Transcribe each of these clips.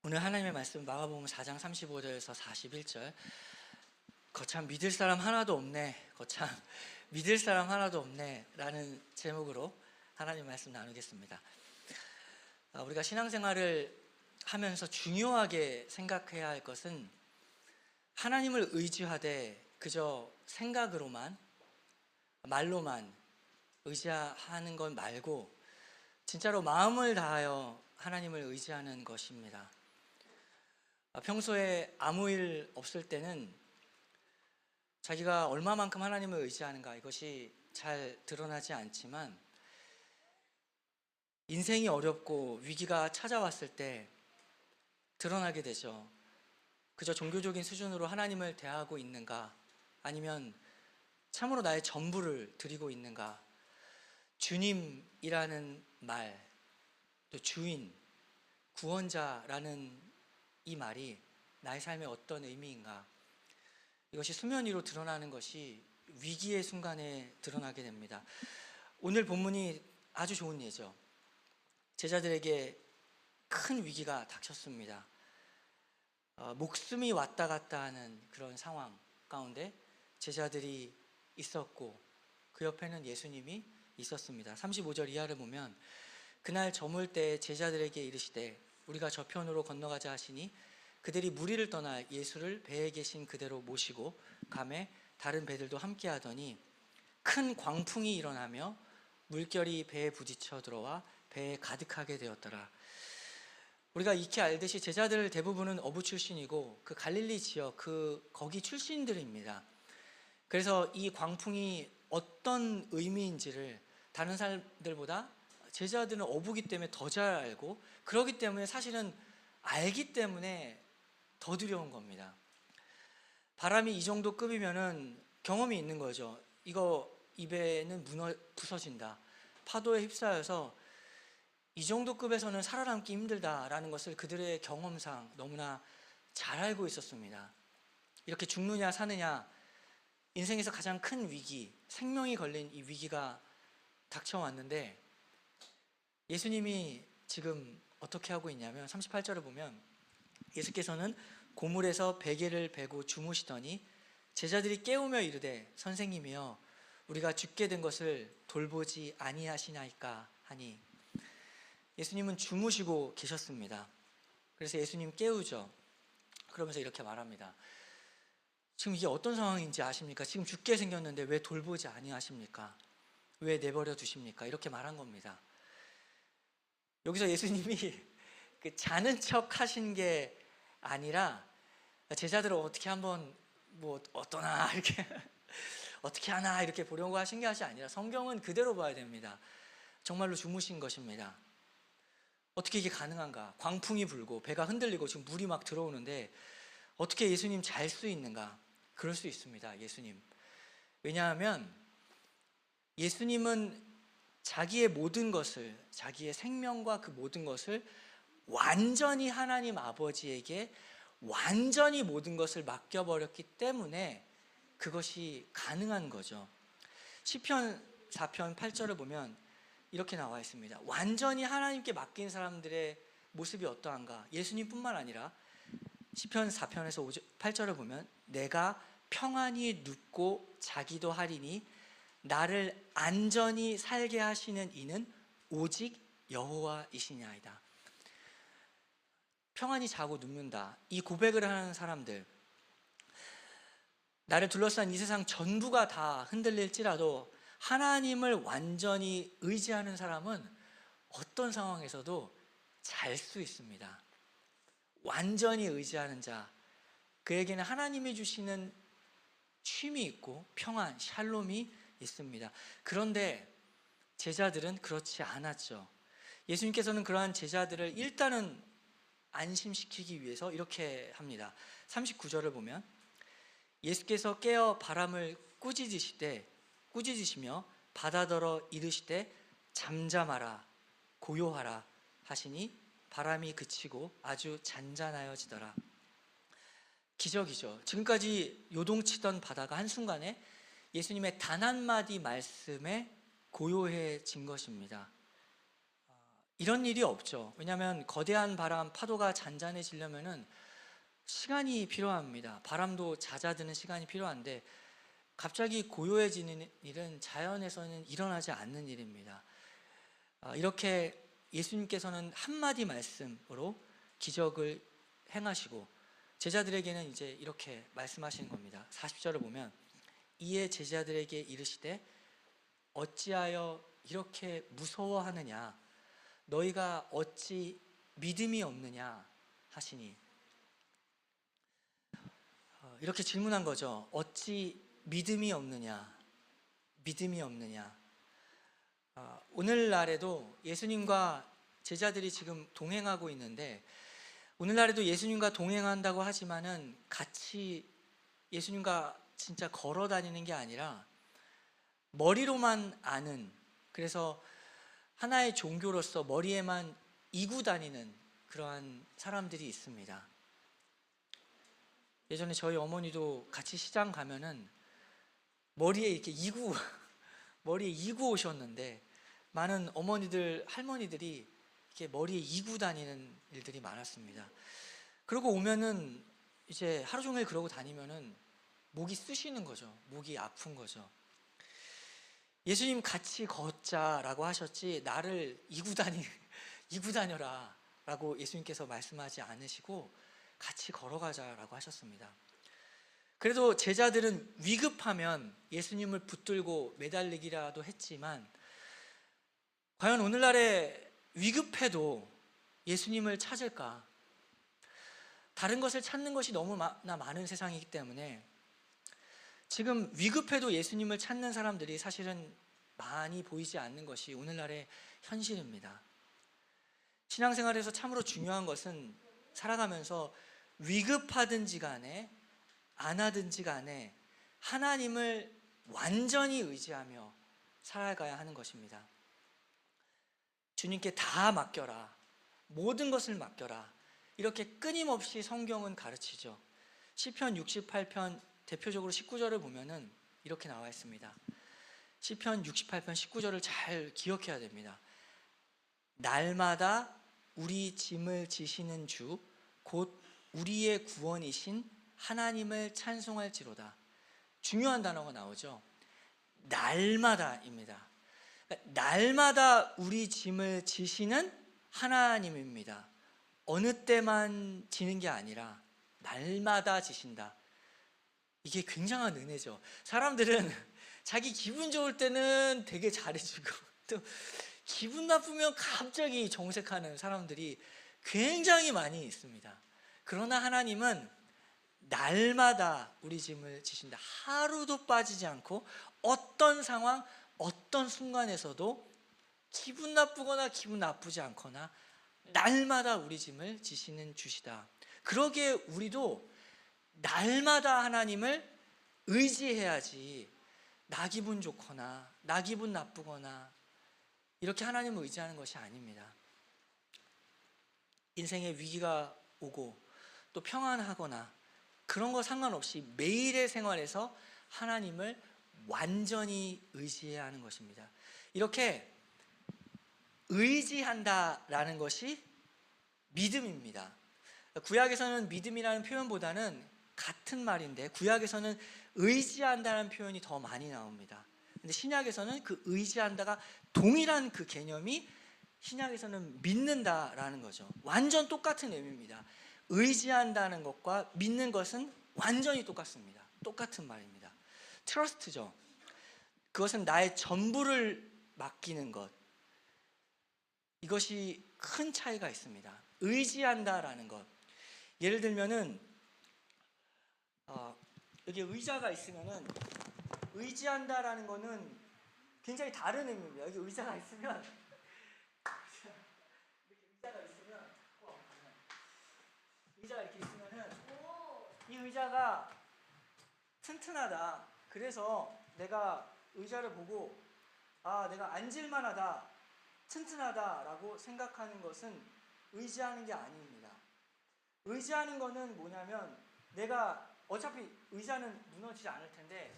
오늘 하나님의 말씀 마가복음 4장 35절에서 41절. 거참 믿을 사람 하나도 없네, 거참 믿을 사람 하나도 없네 라는 제목으로 하나님 말씀 나누겠습니다. 우리가 신앙생활을 하면서 중요하게 생각해야 할 것은 하나님을 의지하되 그저 생각으로만, 말로만 의지하는 것 말고 진짜로 마음을 다하여 하나님을 의지하는 것입니다. 평소에 아무 일 없을 때는 자기가 얼마만큼 하나님을 의지하는가 이것이 잘 드러나지 않지만, 인생이 어렵고 위기가 찾아왔을 때 드러나게 되죠. 그저 종교적인 수준으로 하나님을 대하고 있는가, 아니면 참으로 나의 전부를 드리고 있는가. 주님이라는 말, 또 주인, 구원자라는 이 말이 나의 삶에 어떤 의미인가, 이것이 수면 위로 드러나는 것이 위기의 순간에 드러나게 됩니다. 오늘 본문이 아주 좋은 예죠. 제자들에게 큰 위기가 닥쳤습니다. 목숨이 왔다 갔다 하는 그런 상황 가운데 제자들이 있었고 그 옆에는 예수님이 있었습니다. 35절 이하를 보면, 그날 저물 때 제자들에게 이르시되 우리가 저편으로 건너가자 하시니 그들이 무리를 떠나 예수를 배에 계신 그대로 모시고 가매 다른 배들도 함께 하더니 큰 광풍이 일어나며 물결이 배에 부딪혀 들어와 배에 가득하게 되었더라. 우리가 익히 알듯이 제자들 대부분은 어부 출신이고 그 갈릴리 지역 거기 출신들입니다. 그래서 이 광풍이 어떤 의미인지를 다른 사람들보다 제자들은 어부기 때문에 더 잘 알고, 그러기 때문에 사실은 알기 때문에 더 두려운 겁니다. 바람이 이 정도 급이면은 경험이 있는 거죠. 이 배는 부서진다, 파도에 휩싸여서 이 정도 급에서는 살아남기 힘들다라는 것을 그들의 경험상 너무나 잘 알고 있었습니다. 이렇게 죽느냐 사느냐, 인생에서 가장 큰 위기, 생명이 걸린 이 위기가 닥쳐왔는데 예수님이 지금 어떻게 하고 있냐면 38절을 보면, 예수께서는 고물에서 베개를 베고 주무시더니 제자들이 깨우며 이르되 선생님이여 우리가 죽게 된 것을 돌보지 아니하시나이까 하니, 예수님은 주무시고 계셨습니다. 그래서 예수님 깨우죠. 그러면서 이렇게 말합니다. 지금 이게 어떤 상황인지 아십니까? 지금 죽게 생겼는데 왜 돌보지 아니하십니까? 왜 내버려 두십니까? 이렇게 말한 겁니다. 여기서 예수님이 자는 척 하신 게 아니라 제자들을 어떻게 한번 어떠나 이렇게 어떻게 하나 이렇게 보려고 하신 게 아니라 성경은 그대로 봐야 됩니다. 정말로 주무신 것입니다. 어떻게 이게 가능한가? 광풍이 불고 배가 흔들리고 지금 물이 막 들어오는데 어떻게 예수님 잘 수 있는가? 그럴 수 있습니다, 예수님. 왜냐하면 예수님은 자기의 모든 것을, 자기의 생명과 그 모든 것을 완전히 하나님 아버지에게 완전히 모든 것을 맡겨버렸기 때문에 그것이 가능한 거죠. 시편 4편 8절을 보면 이렇게 나와 있습니다. 완전히 하나님께 맡긴 사람들의 모습이 어떠한가? 예수님뿐만 아니라 시편 4편에서 8절을 보면 내가 평안히 눕고 자기도 하리니 나를 안전히 살게 하시는 이는 오직 여호와이시냐이다. 평안히 자고 눕는다, 이 고백을 하는 사람들, 나를 둘러싼 이 세상 전부가 다 흔들릴지라도 하나님을 완전히 의지하는 사람은 어떤 상황에서도 잘 수 있습니다. 완전히 의지하는 자, 그에게는 하나님이 주시는 쉼이 있고 평안, 샬롬이 있습니다. 그런데 제자들은 그렇지 않았죠. 예수님께서는 그러한 제자들을 일단은 안심시키기 위해서 이렇게 합니다. 39절을 보면 예수께서 깨어 바람을 꾸짖으시며 바다더러 이르시되 잠잠하라 고요하라 하시니 바람이 그치고 아주 잔잔하여지더라. 기적이죠. 지금까지 요동치던 바다가 한순간에 예수님의 단 한마디 말씀에 고요해진 것입니다. 이런 일이 없죠. 왜냐하면 거대한 바람, 파도가 잔잔해지려면은 시간이 필요합니다. 바람도 잦아드는 시간이 필요한데 갑자기 고요해지는 일은 자연에서는 일어나지 않는 일입니다. 이렇게 예수님께서는 한마디 말씀으로 기적을 행하시고 제자들에게는 이제 이렇게 말씀하시는 겁니다. 40절을 보면 이에 제자들에게 이르시되 어찌하여 이렇게 무서워하느냐 너희가 어찌 믿음이 없느냐 하시니 이렇게 질문한 거죠. 어찌 믿음이 없느냐 믿음이 없느냐. 오늘날에도 예수님과 제자들이 지금 동행하고 있는데 오늘날에도 예수님과 동행한다고 하지만은 같이 예수님과 진짜 걸어 다니는 게 아니라 머리로만 아는, 그래서 하나의 종교로서 머리에만 이고 다니는 그러한 사람들이 있습니다. 예전에 저희 어머니도 같이 시장 가면은 머리에 이렇게 머리에 이고 오셨는데 많은 어머니들, 할머니들이 이렇게 머리에 이고 다니는 일들이 많았습니다. 그러고 오면은 이제 하루 종일 그러고 다니면은 목이 쑤시는 거죠. 목이 아픈 거죠. 예수님 같이 걷자라고 하셨지 나를 이고 다녀라 라고 예수님께서 말씀하지 않으시고 같이 걸어가자라고 하셨습니다. 그래도 제자들은 위급하면 예수님을 붙들고 매달리기라도 했지만 과연 오늘날에 위급해도 예수님을 찾을까? 다른 것을 찾는 것이 너무나 많은 세상이기 때문에 지금 위급해도 예수님을 찾는 사람들이 사실은 많이 보이지 않는 것이 오늘날의 현실입니다. 신앙생활에서 참으로 중요한 것은 살아가면서 위급하든지 간에 안 하든지 간에 하나님을 완전히 의지하며 살아가야 하는 것입니다. 주님께 다 맡겨라. 모든 것을 맡겨라. 이렇게 끊임없이 성경은 가르치죠. 시편 68편 대표적으로 19절을 보면은 이렇게 나와 있습니다. 시편 68편 19절을 잘 기억해야 됩니다. 날마다 우리 짐을 지시는 주 곧 우리의 구원이신 하나님을 찬송할지로다. 중요한 단어가 나오죠. 날마다입니다. 날마다 우리 짐을 지시는 하나님입니다. 어느 때만 지는 게 아니라 날마다 지신다. 이게 굉장한 은혜죠. 사람들은 자기 기분 좋을 때는 되게 잘해주고 또 기분 나쁘면 갑자기 정색하는 사람들이 굉장히 많이 있습니다. 그러나 하나님은 날마다 우리 짐을 지신다. 하루도 빠지지 않고 어떤 상황, 어떤 순간에서도 기분 나쁘거나 기분 나쁘지 않거나 날마다 우리 짐을 지시는 주시다. 그러기에 우리도 날마다 하나님을 의지해야지 나 기분 좋거나 나 기분 나쁘거나 이렇게 하나님을 의지하는 것이 아닙니다. 인생에 위기가 오고 또 평안하거나 그런 거 상관없이 매일의 생활에서 하나님을 완전히 의지해야 하는 것입니다. 이렇게 의지한다라는 것이 믿음입니다. 구약에서는 믿음이라는 표현보다는 같은 말인데 구약에서는 의지한다는 표현이 더 많이 나옵니다. 근데 신약에서는 그 의지한다가 동일한 그 개념이 신약에서는 믿는다라는 거죠. 완전 똑같은 의미입니다. 의지한다는 것과 믿는 것은 완전히 똑같습니다. 똑같은 말입니다. 트러스트죠. 그것은 나의 전부를 맡기는 것. 이것이 큰 차이가 있습니다. 의지한다라는 것. 예를 들면은 여기 의자가 있으면은 의지한다라는 거는 굉장히 다른 의미입니다. 여기 의자가 있으면 의자가 이렇게 있으면은 이 의자가 튼튼하다. 그래서 내가 의자를 보고 내가 앉을만하다, 튼튼하다라고 생각하는 것은 의지하는 게 아닙니다. 의지하는 거는 뭐냐면 내가 어차피 의자는 무너지지 않을 텐데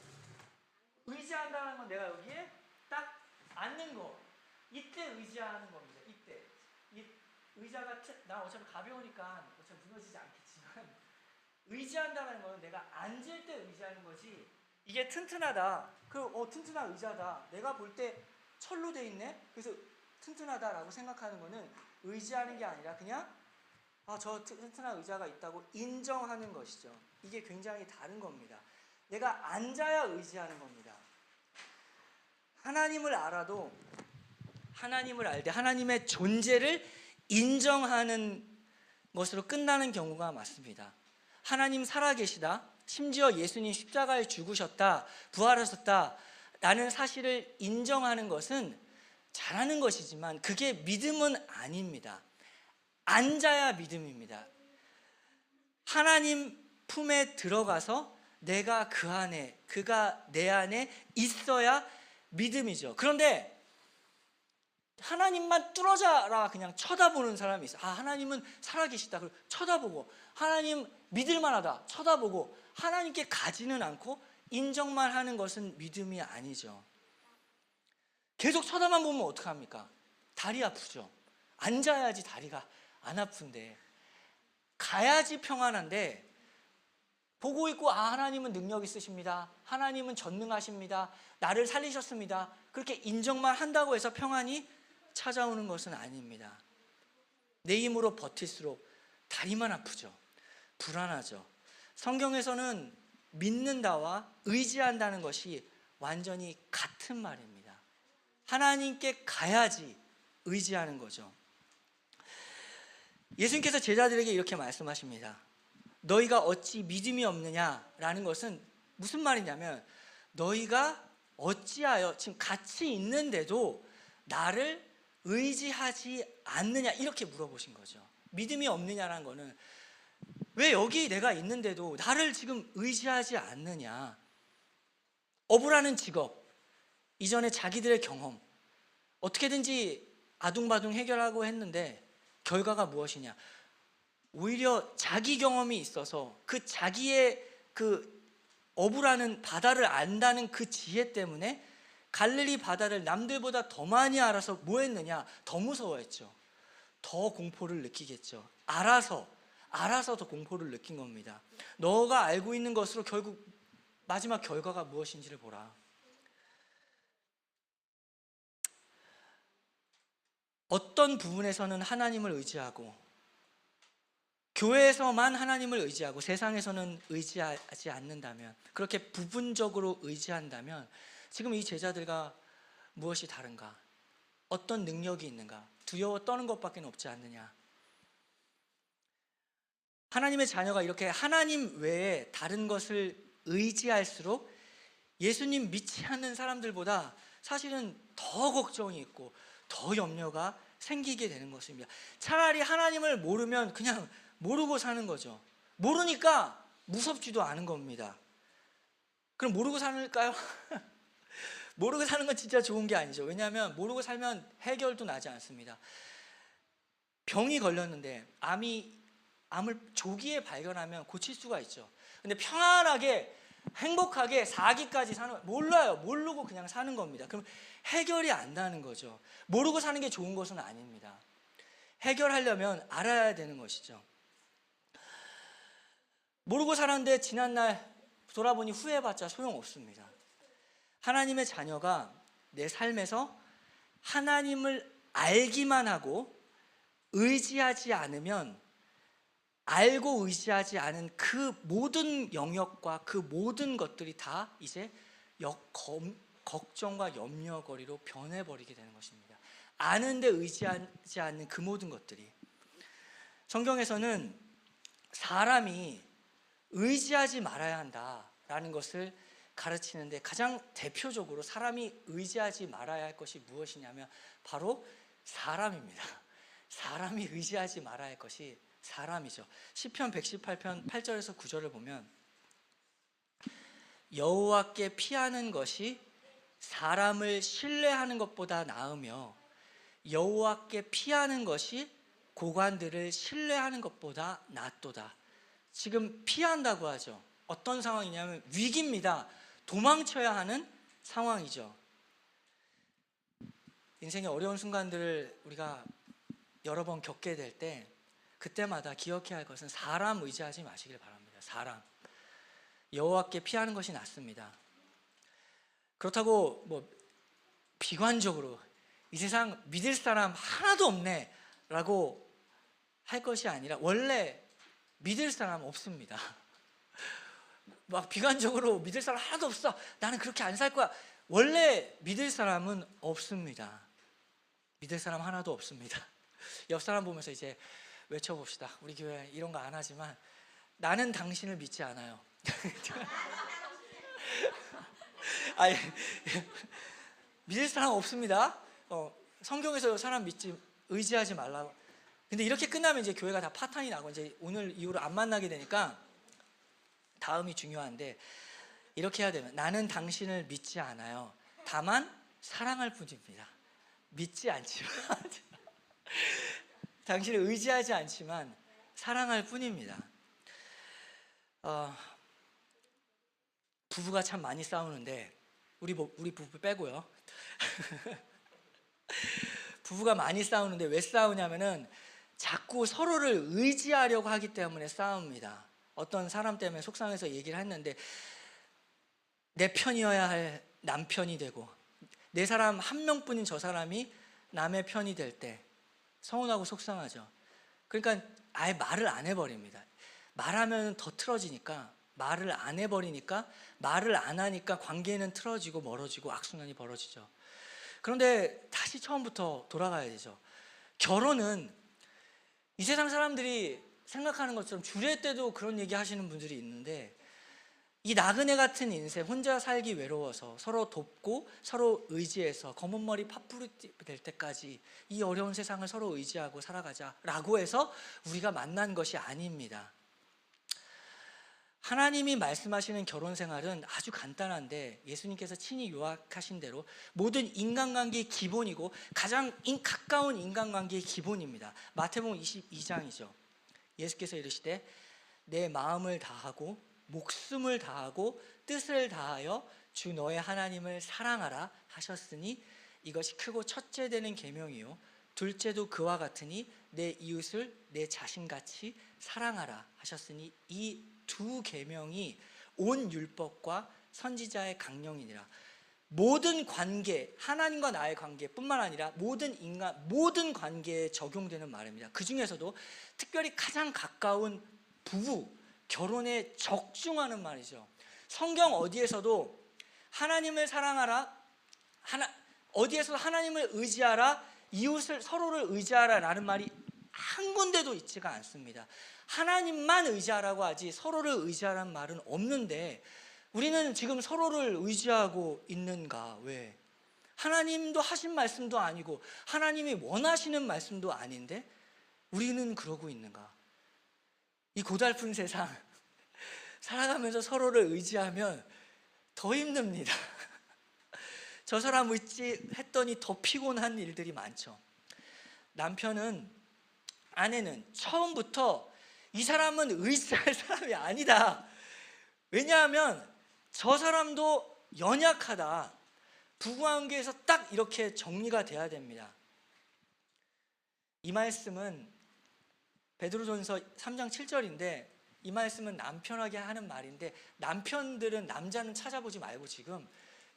의지한다는 건 내가 여기에 딱 앉는 거, 이때 의지하는 겁니다. 이때 의자가 나 어차피 가벼우니까 어차피 무너지지 않겠지만 의지한다는 거는 내가 앉을 때 의지하는 거지. 이게 튼튼하다. 튼튼한 의자다. 내가 볼 때 철로 돼 있네. 그래서 튼튼하다라고 생각하는 거는 의지하는 게 아니라 그냥 저 튼튼한 의자가 있다고 인정하는 것이죠. 이게 굉장히 다른 겁니다. 내가 앉아야 의지하는 겁니다. 하나님을 알아도 하나님을 알 때 하나님의 존재를 인정하는 것으로 끝나는 경우가 많습니다. 하나님 살아계시다, 심지어 예수님 십자가에 죽으셨다, 부활하셨다 라는 사실을 인정하는 것은 잘하는 것이지만 그게 믿음은 아닙니다. 앉아야 믿음입니다. 하나님 품에 들어가서 내가 그 안에, 그가 내 안에 있어야 믿음이죠. 그런데 하나님만 뚫어져라 그냥 쳐다보는 사람이 있어요. 하나님은 살아계시다. 그리고 쳐다보고, 하나님 믿을만하다. 쳐다보고, 하나님께 가지는 않고 인정만 하는 것은 믿음이 아니죠. 계속 쳐다만 보면 어떡합니까? 다리 아프죠. 앉아야지 다리가 안 아픈데, 가야지 평안한데, 보고 있고 하나님은 능력 있으십니다. 하나님은 전능하십니다. 나를 살리셨습니다. 그렇게 인정만 한다고 해서 평안이 찾아오는 것은 아닙니다. 내 힘으로 버틸수록 다리만 아프죠. 불안하죠. 성경에서는 믿는다와 의지한다는 것이 완전히 같은 말입니다. 하나님께 가야지 의지하는 거죠. 예수님께서 제자들에게 이렇게 말씀하십니다. 너희가 어찌 믿음이 없느냐라는 것은 무슨 말이냐면, 너희가 어찌하여 지금 같이 있는데도 나를 의지하지 않느냐, 이렇게 물어보신 거죠. 믿음이 없느냐라는 거는 왜 여기 내가 있는데도 나를 지금 의지하지 않느냐. 어부라는 직업, 이전에 자기들의 경험, 어떻게든지 아둥바둥 해결하고 했는데 결과가 무엇이냐. 오히려 자기 경험이 있어서 그 자기의 그 어부라는 바다를 안다는 그 지혜 때문에 갈릴리 바다를 남들보다 더 많이 알아서 뭐 했느냐? 더 무서워했죠. 더 공포를 느끼겠죠. 알아서 더 공포를 느낀 겁니다. 너가 알고 있는 것으로 결국 마지막 결과가 무엇인지를 보라. 어떤 부분에서는 하나님을 의지하고, 교회에서만 하나님을 의지하고 세상에서는 의지하지 않는다면, 그렇게 부분적으로 의지한다면 지금 이 제자들과 무엇이 다른가? 어떤 능력이 있는가? 두려워 떠는 것밖에 없지 않느냐? 하나님의 자녀가 이렇게 하나님 외에 다른 것을 의지할수록 예수님 믿지 않는 사람들보다 사실은 더 걱정이 있고 더 염려가 생기게 되는 것입니다. 차라리 하나님을 모르면 그냥 모르고 사는 거죠. 모르니까 무섭지도 않은 겁니다. 그럼 모르고 살까요? 모르고 사는 건 진짜 좋은 게 아니죠. 왜냐하면 모르고 살면 해결도 나지 않습니다. 병이 걸렸는데 암을 조기에 발견하면 고칠 수가 있죠. 근데 평안하게 행복하게 4기까지 사는 거 몰라요. 모르고 그냥 사는 겁니다. 그럼 해결이 안 나는 거죠. 모르고 사는 게 좋은 것은 아닙니다. 해결하려면 알아야 되는 것이죠. 모르고 살았는데 지난날 돌아보니 후회해봤자 소용없습니다. 하나님의 자녀가 내 삶에서 하나님을 알기만 하고 의지하지 않으면, 알고 의지하지 않은 그 모든 영역과 그 모든 것들이 다 이제 걱정과 염려거리로 변해버리게 되는 것입니다. 아는데 의지하지 않는 그 모든 것들이. 성경에서는 사람이 의지하지 말아야 한다라는 것을 가르치는데, 가장 대표적으로 사람이 의지하지 말아야 할 것이 무엇이냐면 바로 사람입니다. 사람이 의지하지 말아야 할 것이 사람이죠. 시편 118편 8절에서 9절을 보면, 여호와께 피하는 것이 사람을 신뢰하는 것보다 나으며 여호와께 피하는 것이 고관들을 신뢰하는 것보다 낫도다. 지금 피한다고 하죠. 어떤 상황이냐면 위기입니다. 도망쳐야 하는 상황이죠. 인생의 어려운 순간들을 우리가 여러 번 겪게 될 때 그때마다 기억해야 할 것은 사람 의지하지 마시길 바랍니다. 사람. 여호와께 피하는 것이 낫습니다. 그렇다고 뭐 비관적으로 이 세상 믿을 사람 하나도 없네 라고 할 것이 아니라 원래 믿을 사람 없습니다. 막 비관적으로 믿을 사람 하나도 없어, 나는 그렇게 안 살 거야, 원래 믿을 사람은 없습니다. 믿을 사람 하나도 없습니다. 옆 사람 보면서 이제 외쳐봅시다. 우리 교회 이런 거 안 하지만 나는 당신을 믿지 않아요. 아니, 믿을 사람 없습니다. 성경에서 사람 믿지, 의지하지 말라고. 근데 이렇게 끝나면 이제 교회가 다 파탄이 나고 이제 오늘 이후로 안 만나게 되니까 다음이 중요한데, 이렇게 해야 되면 나는 당신을 믿지 않아요. 다만 사랑할 뿐입니다. 믿지 않지만 당신을 의지하지 않지만 사랑할 뿐입니다. 부부가 참 많이 싸우는데 우리 부부 빼고요. 부부가 많이 싸우는데 왜 싸우냐면은 자꾸 서로를 의지하려고 하기 때문에 싸웁니다. 어떤 사람 때문에 속상해서 얘기를 했는데 내 편이어야 할 남편이 되고 내 사람 한 명뿐인 저 사람이 남의 편이 될 때 서운하고 속상하죠. 그러니까 아예 말을 안 해버립니다. 말하면 더 틀어지니까 말을 안 해버리니까, 말을 안 하니까 관계는 틀어지고 멀어지고 악순환이 벌어지죠. 그런데 다시 처음부터 돌아가야 되죠. 결혼은 이 세상 사람들이 생각하는 것처럼 주례 때도 그런 얘기 하시는 분들이 있는데, 이 나그네 같은 인생, 혼자 살기 외로워서 서로 돕고 서로 의지해서 검은 머리 파뿌리 될 때까지 이 어려운 세상을 서로 의지하고 살아가자라고 해서 우리가 만난 것이 아닙니다. 하나님이 말씀하시는 결혼 생활은 아주 간단한데 예수님께서 친히 요약하신 대로 모든 인간관계의 기본이고 가장 가까운 인간관계의 기본입니다. 마태복음 22장이죠. 예수께서 이르시되 내 마음을 다하고 목숨을 다하고 뜻을 다하여 주 너의 하나님을 사랑하라 하셨으니 이것이 크고 첫째 되는 계명이요 둘째도 그와 같으니 내 이웃을 내 자신같이 사랑하라 하셨으니 이 두 계명이 온 율법과 선지자의 강령이니라. 모든 관계, 하나님과 나의 관계뿐만 아니라 모든 관계에 적용되는 말입니다. 그 중에서도 특별히 가장 가까운 부부, 결혼에 적중하는 말이죠. 성경 어디에서도 하나님을 사랑하라, 어디에서도 하나님을 의지하라, 이웃을 서로를 의지하라 라는 말이 한 군데도 있지가 않습니다. 하나님만 의지하라고 하지 서로를 의지하라는 말은 없는데 우리는 지금 서로를 의지하고 있는가? 왜? 하나님도 하신 말씀도 아니고 하나님이 원하시는 말씀도 아닌데 우리는 그러고 있는가? 이 고달픈 세상 살아가면서 서로를 의지하면 더 힘듭니다. 저 사람 의지했더니 더 피곤한 일들이 많죠. 아내는 처음부터 이 사람은 의지할 사람이 아니다. 왜냐하면 저 사람도 연약하다. 부부관계에서 딱 이렇게 정리가 돼야 됩니다. 이 말씀은 베드로전서 3장 7절인데 이 말씀은 남편에게 하는 말인데 남자는 찾아보지 말고 지금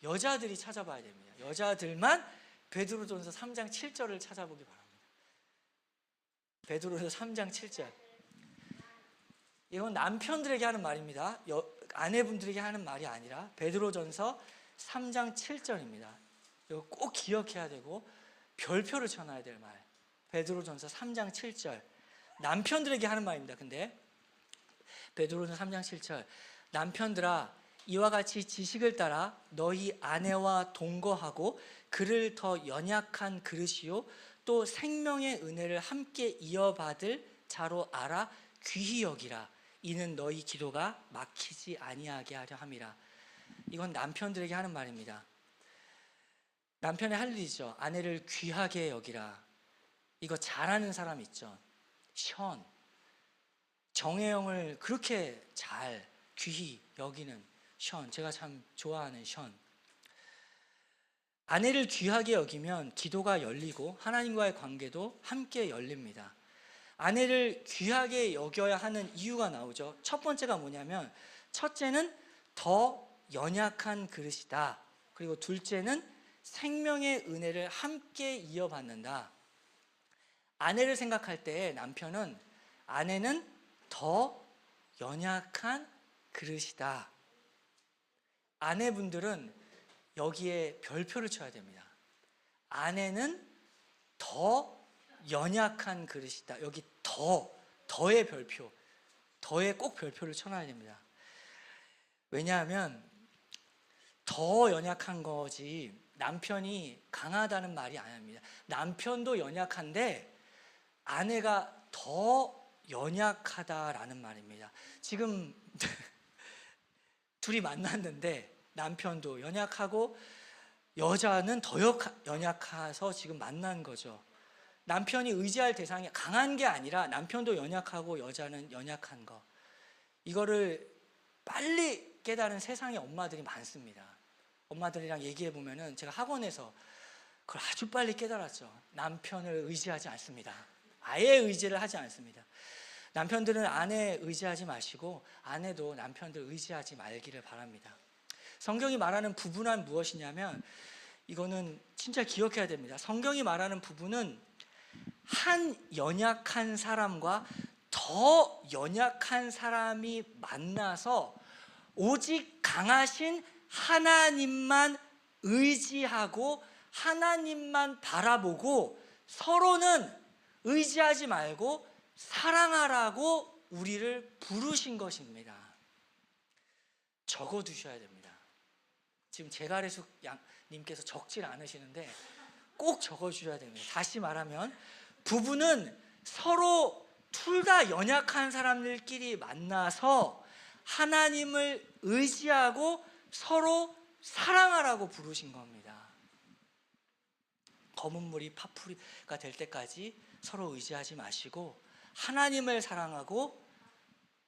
여자들이 찾아봐야 됩니다. 여자들만 베드로전서 3장 7절을 찾아보기 바랍니다. 베드로전서 3장 7절. 이건 남편들에게 하는 말입니다. 아내분들에게 하는 말이 아니라 베드로전서 3장 7절입니다. 이거 꼭 기억해야 되고 별표를 쳐놔야 될 말. 베드로전서 3장 7절. 남편들에게 하는 말입니다. 근데 베드로전서 3장 7절. 남편들아 이와 같이 지식을 따라 너희 아내와 동거하고 그를 더 연약한 그릇이요 또 생명의 은혜를 함께 이어받을 자로 알아 귀히 여기라. 이는 너희 기도가 막히지 아니하게 하려 함이라. 이건 남편들에게 하는 말입니다. 남편의 할 일이죠. 아내를 귀하게 여기라. 이거 잘하는 사람 있죠. 션. 정혜영을 그렇게 잘 귀히 여기는 션. 제가 참 좋아하는 션. 아내를 귀하게 여기면 기도가 열리고 하나님과의 관계도 함께 열립니다. 아내를 귀하게 여겨야 하는 이유가 나오죠. 첫 번째가 뭐냐면, 첫째는 더 연약한 그릇이다. 그리고 둘째는 생명의 은혜를 함께 이어받는다. 아내를 생각할 때 남편은, 아내는 더 연약한 그릇이다. 아내분들은 여기에 별표를 쳐야 됩니다. 아내는 더 연약한 그릇이다. 여기 더의 별표, 더에 꼭 별표를 쳐놔야 됩니다. 왜냐하면 더 연약한 거지 남편이 강하다는 말이 아닙니다. 남편도 연약한데 아내가 더 연약하다라는 말입니다. 지금 둘이 만났는데 남편도 연약하고 여자는 더 연약해서 지금 만난 거죠. 남편이 의지할 대상이 강한 게 아니라 남편도 연약하고 여자는 연약한 거, 이거를 빨리 깨달은 세상의 엄마들이 많습니다. 엄마들이랑 얘기해 보면은, 제가 학원에서 그걸 아주 빨리 깨달았죠. 남편을 의지하지 않습니다. 아예 의지를 하지 않습니다. 남편들은 아내 의지하지 마시고 아내도 남편들 의지하지 말기를 바랍니다. 성경이 말하는 부부란 무엇이냐면, 이거는 진짜 기억해야 됩니다. 성경이 말하는 부부는 한 연약한 사람과 더 연약한 사람이 만나서 오직 강하신 하나님만 의지하고 하나님만 바라보고 서로는 의지하지 말고 사랑하라고 우리를 부르신 것입니다. 적어두셔야 됩니다. 지금 제가래숙 님께서 적질 않으시는데 꼭 적어주셔야 됩니다. 다시 말하면 부부는 서로 둘 다 연약한 사람들끼리 만나서 하나님을 의지하고 서로 사랑하라고 부르신 겁니다. 검은 물이 파풀이가 될 때까지 서로 의지하지 마시고 하나님을 사랑하고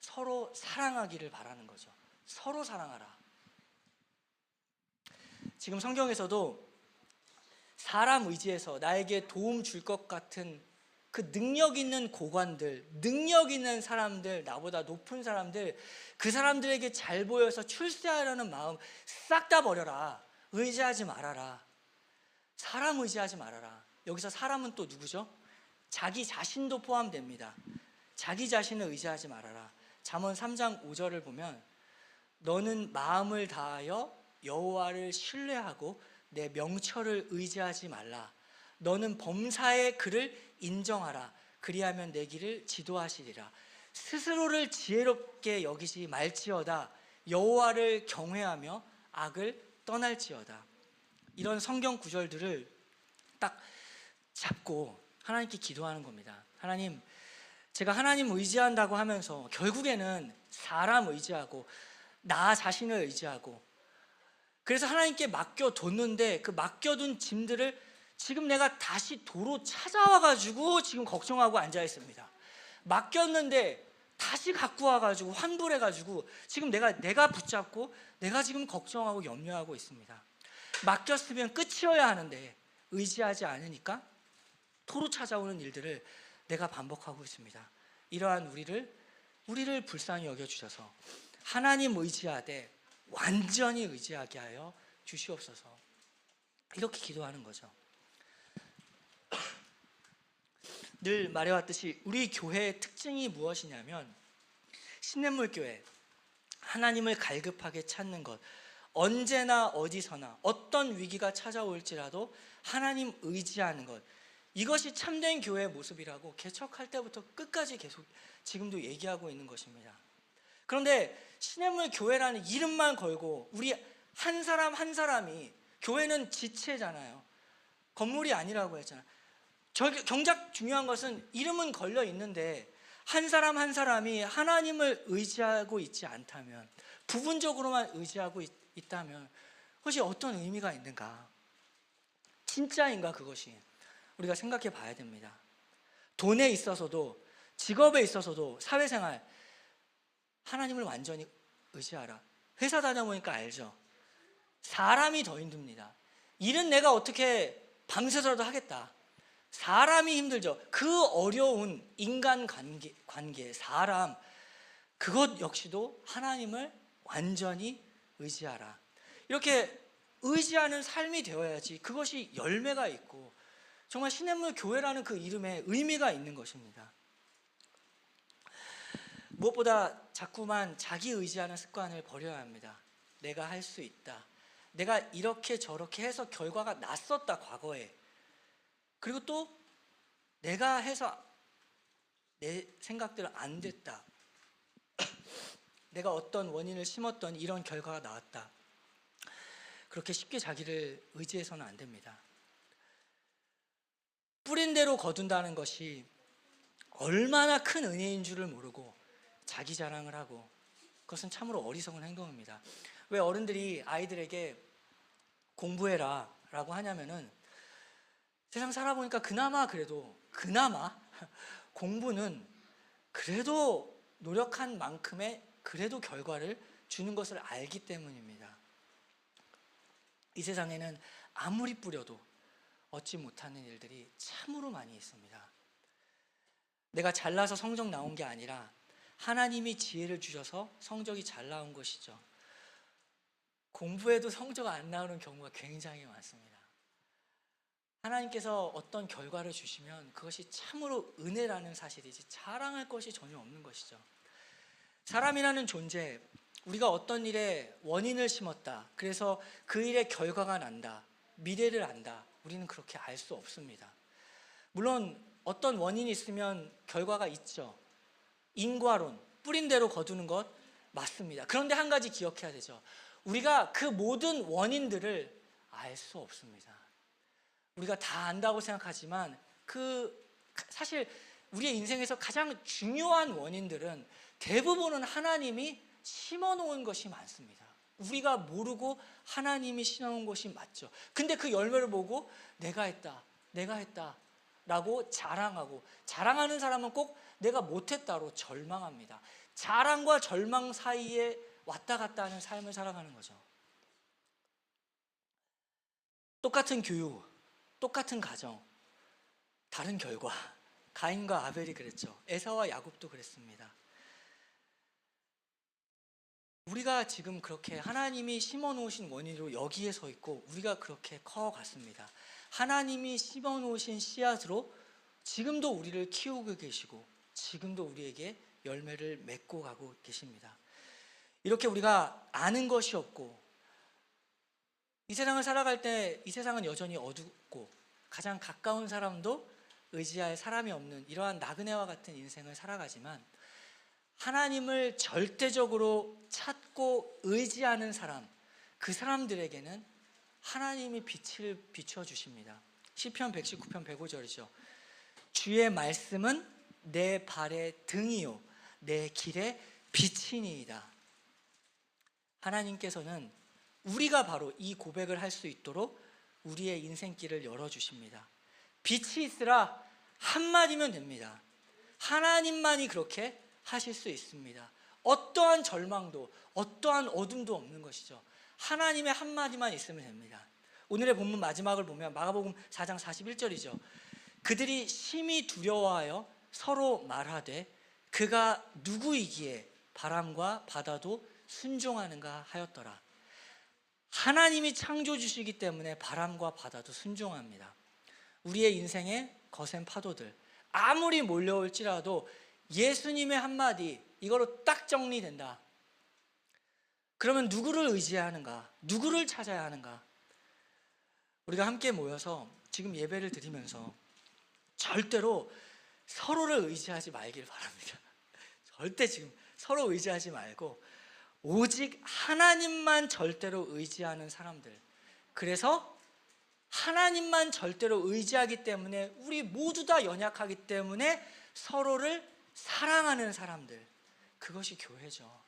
서로 사랑하기를 바라는 거죠. 서로 사랑하라. 지금 성경에서도 사람 의지해서 나에게 도움 줄 것 같은 그 능력 있는 고관들, 능력 있는 사람들, 나보다 높은 사람들, 그 사람들에게 잘 보여서 출세하려는 마음 싹 다 버려라. 의지하지 말아라. 사람 의지하지 말아라. 여기서 사람은 또 누구죠? 자기 자신도 포함됩니다. 자기 자신을 의지하지 말아라. 잠언 3장 5절을 보면, 너는 마음을 다하여 여호와를 신뢰하고 내 명철을 의지하지 말라. 너는 범사의 그를 인정하라. 그리하면 내 길을 지도하시리라. 스스로를 지혜롭게 여기지 말지어다. 여호와를 경외하며 악을 떠날지어다. 이런 성경 구절들을 딱 잡고 하나님께 기도하는 겁니다. 하나님, 제가 하나님 의지한다고 하면서 결국에는 사람 의지하고 나 자신을 의지하고, 그래서 하나님께 맡겨뒀는데 그 맡겨둔 짐들을 지금 내가 다시 도로 찾아와가지고 지금 걱정하고 앉아있습니다. 맡겼는데 다시 갖고 와가지고 환불해가지고 지금 내가 붙잡고 내가 지금 걱정하고 염려하고 있습니다. 맡겼으면 끝이어야 하는데 의지하지 않으니까 도로 찾아오는 일들을 내가 반복하고 있습니다. 이러한 우리를 불쌍히 여겨주셔서 하나님 의지하되 완전히 의지하게 하여 주시옵소서. 이렇게 기도하는 거죠. 늘 말해왔듯이 우리 교회의 특징이 무엇이냐면, 신냇물 교회, 하나님을 갈급하게 찾는 것, 언제나 어디서나 어떤 위기가 찾아올지라도 하나님 의지하는 것, 이것이 참된 교회의 모습이라고 개척할 때부터 끝까지 계속 지금도 얘기하고 있는 것입니다. 그런데 신냇물 교회라는 이름만 걸고 우리 한 사람 한 사람이, 교회는 지체잖아요. 건물이 아니라고 했잖아요. 정작 중요한 것은 이름은 걸려 있는데 한 사람 한 사람이 하나님을 의지하고 있지 않다면, 부분적으로만 의지하고 있다면 그것이 어떤 의미가 있는가? 진짜인가? 그것이 우리가 생각해 봐야 됩니다. 돈에 있어서도, 직업에 있어서도, 사회생활, 하나님을 완전히 의지하라. 회사 다녀보니까 알죠. 사람이 더 힘듭니다. 일은 내가 어떻게 밤새서라도 하겠다. 사람이 힘들죠. 그 어려운 인간 관계, 사람, 그것 역시도 하나님을 완전히 의지하라. 이렇게 의지하는 삶이 되어야지 그것이 열매가 있고 정말 시냇물 교회라는 그 이름에 의미가 있는 것입니다. 무엇보다 자꾸만 자기 의지하는 습관을 버려야 합니다. 내가 할 수 있다. 내가 이렇게 저렇게 해서 결과가 났었다, 과거에. 그리고 또 내가 해서 내 생각대로 안 됐다. 내가 어떤 원인을 심었던 이런 결과가 나왔다. 그렇게 쉽게 자기를 의지해서는 안 됩니다. 뿌린 대로 거둔다는 것이 얼마나 큰 은혜인 줄을 모르고 자기 자랑을 하고, 그것은 참으로 어리석은 행동입니다. 왜 어른들이 아이들에게 공부해라 라고 하냐면은, 세상 살아보니까 그나마 공부는 그래도 노력한 만큼의 그래도 결과를 주는 것을 알기 때문입니다. 이 세상에는 아무리 뿌려도 얻지 못하는 일들이 참으로 많이 있습니다. 내가 잘나서 성적 나온 게 아니라 하나님이 지혜를 주셔서 성적이 잘 나온 것이죠. 공부해도 성적 안 나오는 경우가 굉장히 많습니다. 하나님께서 어떤 결과를 주시면 그것이 참으로 은혜라는 사실이지 자랑할 것이 전혀 없는 것이죠. 사람이라는 존재, 우리가 어떤 일에 원인을 심었다, 그래서 그 일의 결과가 난다, 미래를 안다, 우리는 그렇게 알 수 없습니다. 물론 어떤 원인이 있으면 결과가 있죠. 인과론, 뿌린 대로 거두는 것 맞습니다. 그런데 한 가지 기억해야 되죠. 우리가 그 모든 원인들을 알 수 없습니다. 우리가 다 안다고 생각하지만 사실 우리의 인생에서 가장 중요한 원인들은 대부분은 하나님이 심어놓은 것이 많습니다. 우리가 모르고 하나님이 심어놓은 것이 맞죠. 근데 그 열매를 보고 내가 했다 라고 자랑하는 사람은 꼭 내가 못했다로 절망합니다. 자랑과 절망 사이에 왔다 갔다 하는 삶을 살아가는 거죠. 똑같은 교육, 똑같은 가정, 다른 결과. 가인과 아벨이 그랬죠. 에사와 야곱도 그랬습니다. 우리가 지금 그렇게 하나님이 심어놓으신 원인으로 여기에 서 있고 우리가 그렇게 커갔습니다. 하나님이 심어놓으신 씨앗으로 지금도 우리를 키우고 계시고 지금도 우리에게 열매를 맺고 가고 계십니다. 이렇게 우리가 아는 것이 없고 이 세상을 살아갈 때 이 세상은 여전히 어둡고 가장 가까운 사람도 의지할 사람이 없는 이러한 나그네와 같은 인생을 살아가지만, 하나님을 절대적으로 찾고 의지하는 사람, 그 사람들에게는 하나님이 빛을 비춰주십니다. 시편 119편 105절이죠. 주의 말씀은 내 발의 등이요 내 길의 빛이니이다. 하나님께서는 우리가 바로 이 고백을 할 수 있도록 우리의 인생길을 열어주십니다. 빛이 있으라 한마디면 됩니다. 하나님만이 그렇게 하실 수 있습니다. 어떠한 절망도 어떠한 어둠도 없는 것이죠. 하나님의 한마디만 있으면 됩니다. 오늘의 본문 마지막을 보면 마가복음 4장 41절이죠. 그들이 심히 두려워하여 서로 말하되 그가 누구이기에 바람과 바다도 순종하는가 하였더라. 하나님이 창조주시기 때문에 바람과 바다도 순종합니다. 우리의 인생의 거센 파도들 아무리 몰려올지라도 예수님의 한마디 이거로 딱 정리된다. 그러면 누구를 의지해야 하는가? 누구를 찾아야 하는가? 우리가 함께 모여서 지금 예배를 드리면서 절대로 서로를 의지하지 말길 바랍니다. 절대 지금 서로 의지하지 말고 오직 하나님만 절대로 의지하는 사람들, 그래서 하나님만 절대로 의지하기 때문에 우리 모두 다 연약하기 때문에 서로를 사랑하는 사람들, 그것이 교회죠.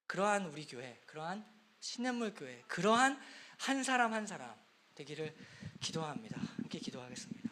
그러한 우리 교회, 그러한 시냇물 교회, 그러한 한 사람 한 사람 되기를 기도합니다. 함께 기도하겠습니다.